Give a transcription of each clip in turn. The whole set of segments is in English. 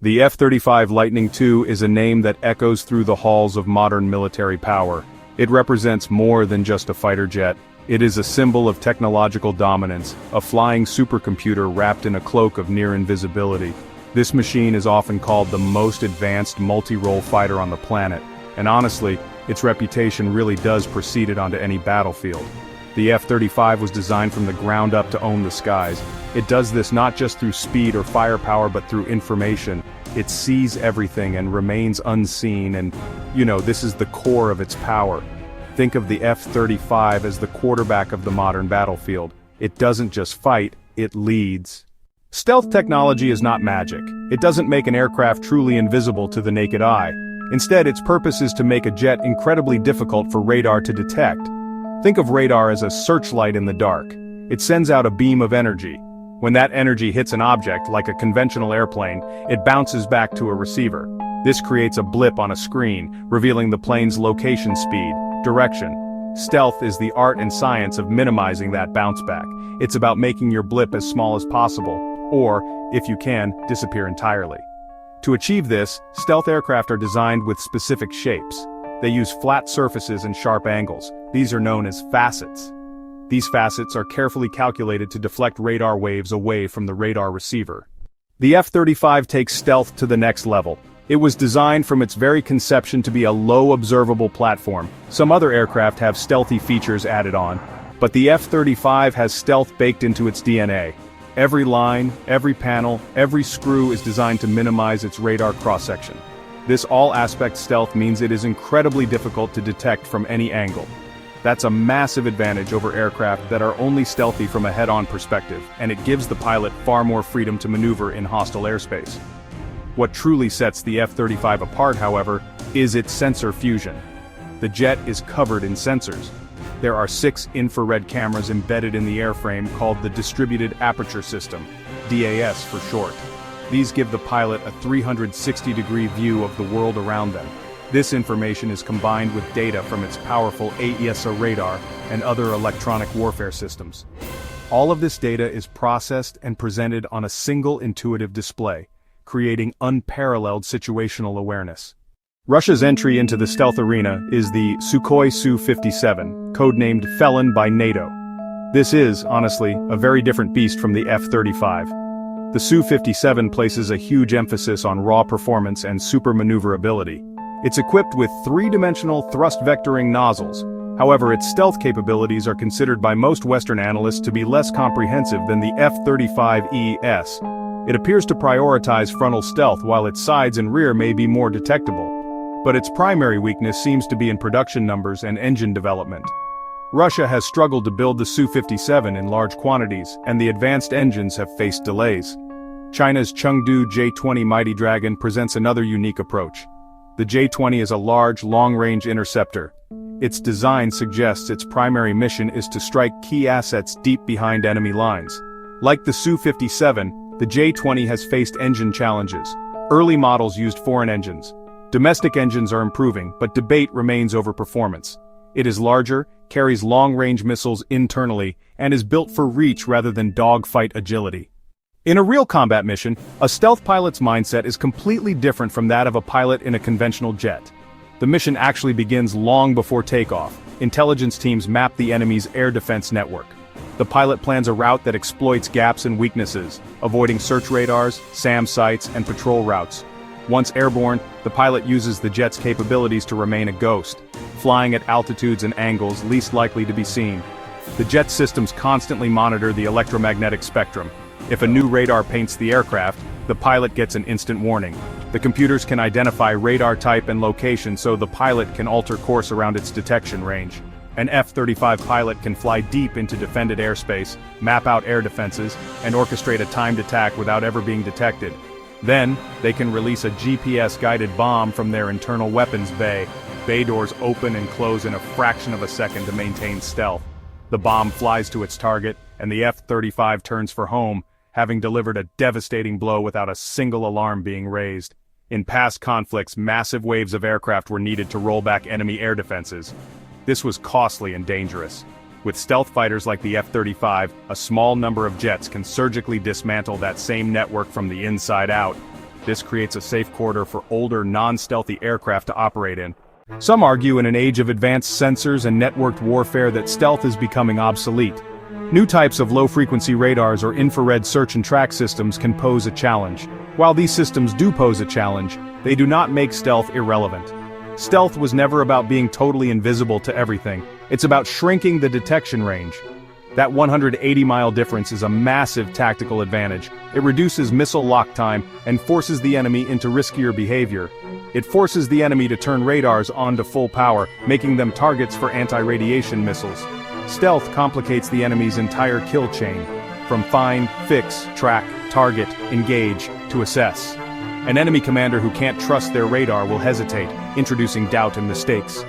The F-35 Lightning II is a name that echoes through the halls of modern military power. It represents more than just a fighter jet. It is a symbol of technological dominance, a flying supercomputer wrapped in a cloak of near invisibility. This machine is often called the most advanced multi-role fighter on the planet, and honestly, its reputation really does precede it onto any battlefield. The F-35 was designed from the ground up to own the skies. It does this not just through speed or firepower but through information. It sees everything and remains unseen, and, this is the core of its power. Think of the F-35 as the quarterback of the modern battlefield. It doesn't just fight, it leads. Stealth technology is not magic. It doesn't make an aircraft truly invisible to the naked eye. Instead, its purpose is to make a jet incredibly difficult for radar to detect. Think of radar as a searchlight in the dark. It sends out a beam of energy. When that energy hits an object, like a conventional airplane, it bounces back to a receiver. This creates a blip on a screen, revealing the plane's location, speed, direction. Stealth is the art and science of minimizing that bounce back. It's about making your blip as small as possible, or, if you can, disappear entirely. To achieve this, stealth aircraft are designed with specific shapes. They use flat surfaces and sharp angles. These are known as facets. These facets are carefully calculated to deflect radar waves away from the radar receiver. The F-35 takes stealth to the next level. It was designed from its very conception to be a low observable platform. Some other aircraft have stealthy features added on, but the F-35 has stealth baked into its DNA. Every line, every panel, every screw is designed to minimize its radar cross-section. This all-aspect stealth means it is incredibly difficult to detect from any angle. That's a massive advantage over aircraft that are only stealthy from a head-on perspective, and it gives the pilot far more freedom to maneuver in hostile airspace. What truly sets the F-35 apart, however, is its sensor fusion. The jet is covered in sensors. There are 6 infrared cameras embedded in the airframe called the Distributed Aperture System, DAS for short. These give the pilot a 360-degree view of the world around them. This information is combined with data from its powerful AESA radar and other electronic warfare systems. All of this data is processed and presented on a single intuitive display, creating unparalleled situational awareness. Russia's entry into the stealth arena is the Sukhoi Su-57, codenamed Felon by NATO. This is, honestly, a very different beast from the F-35. The Su-57 places a huge emphasis on raw performance and super maneuverability. It's equipped with 3-dimensional thrust vectoring nozzles. However, its stealth capabilities are considered by most Western analysts to be less comprehensive than the F-35ES. It appears to prioritize frontal stealth while its sides and rear may be more detectable. But its primary weakness seems to be in production numbers and engine development. Russia has struggled to build the Su-57 in large quantities, and the advanced engines have faced delays. China's Chengdu J-20 Mighty Dragon presents another unique approach. The J-20 is a large, long-range interceptor. Its design suggests its primary mission is to strike key assets deep behind enemy lines. Like the Su-57, the J-20 has faced engine challenges. Early models used foreign engines. Domestic engines are improving, but debate remains over performance. It is larger, carries long-range missiles internally, and is built for reach rather than dogfight agility. In a real combat mission, a stealth pilot's mindset is completely different from that of a pilot in a conventional jet. The mission actually begins long before takeoff. Intelligence teams map the enemy's air defense network. The pilot plans a route that exploits gaps and weaknesses, avoiding search radars, SAM sites, and patrol routes. Once airborne, the pilot uses the jet's capabilities to remain a ghost, flying at altitudes and angles least likely to be seen. The jet systems constantly monitor the electromagnetic spectrum. If a new radar paints the aircraft, the pilot gets an instant warning. The computers can identify radar type and location so the pilot can alter course around its detection range. An F-35 pilot can fly deep into defended airspace, map out air defenses, and orchestrate a timed attack without ever being detected. Then, they can release a GPS-guided bomb from their internal weapons bay. Bay doors open and close in a fraction of a second to maintain stealth. The bomb flies to its target, and the F-35 turns for home, having delivered a devastating blow without a single alarm being raised. In past conflicts, massive waves of aircraft were needed to roll back enemy air defenses. This was costly and dangerous. With stealth fighters like the F-35, a small number of jets can surgically dismantle that same network from the inside out. This creates a safe corridor for older, non-stealthy aircraft to operate in. Some argue in an age of advanced sensors and networked warfare that stealth is becoming obsolete. New types of low-frequency radars or infrared search and track systems can pose a challenge. While these systems do pose a challenge, they do not make stealth irrelevant. Stealth was never about being totally invisible to everything. It's about shrinking the detection range. That 180-mile difference is a massive tactical advantage. It reduces missile lock time and forces the enemy into riskier behavior. It forces the enemy to turn radars on to full power, making them targets for anti-radiation missiles. Stealth complicates the enemy's entire kill chain, from find, fix, track, target, engage, to assess. An enemy commander who can't trust their radar will hesitate, introducing doubt and mistakes.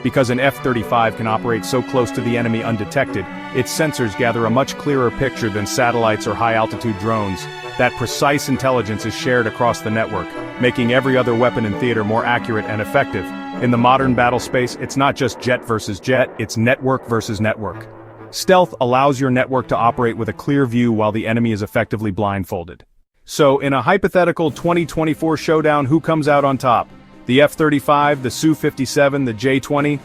Because an F-35 can operate so close to the enemy undetected, its sensors gather a much clearer picture than satellites or high-altitude drones. That precise intelligence is shared across the network, making every other weapon in theater more accurate and effective. In the modern battle space, it's not just jet versus jet, it's network versus network. Stealth allows your network to operate with a clear view while the enemy is effectively blindfolded. So, in a hypothetical 2024 showdown, who comes out on top? The F-35, the Su-57, the J-20?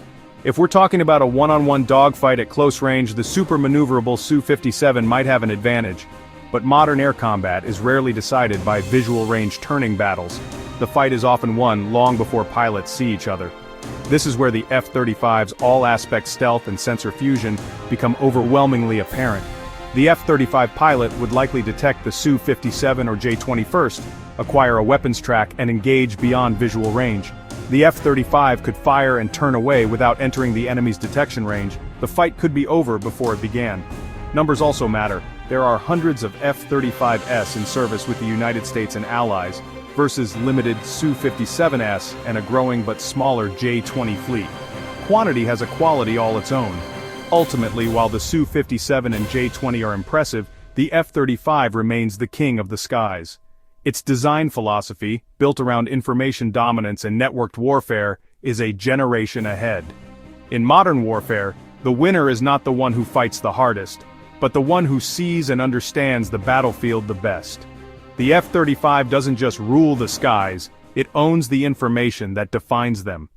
If we're talking about a one-on-one dogfight at close range, the super-maneuverable Su-57 might have an advantage. But modern air combat is rarely decided by visual range turning battles. The fight is often won long before pilots see each other. This is where the F-35's all-aspect stealth and sensor fusion become overwhelmingly apparent. The F-35 pilot would likely detect the Su-57 or J-20 first, acquire a weapons track and engage beyond visual range. The F-35 could fire and turn away without entering the enemy's detection range. The fight could be over before it began. Numbers also matter. There are hundreds of F-35s in service with the United States and allies, versus limited Su-57s and a growing but smaller J-20 fleet. Quantity has a quality all its own. Ultimately, while the Su-57 and J-20 are impressive, the F-35 remains the king of the skies. Its design philosophy, built around information dominance and networked warfare, is a generation ahead. In modern warfare, the winner is not the one who fights the hardest, but the one who sees and understands the battlefield the best. The F-35 doesn't just rule the skies, it owns the information that defines them.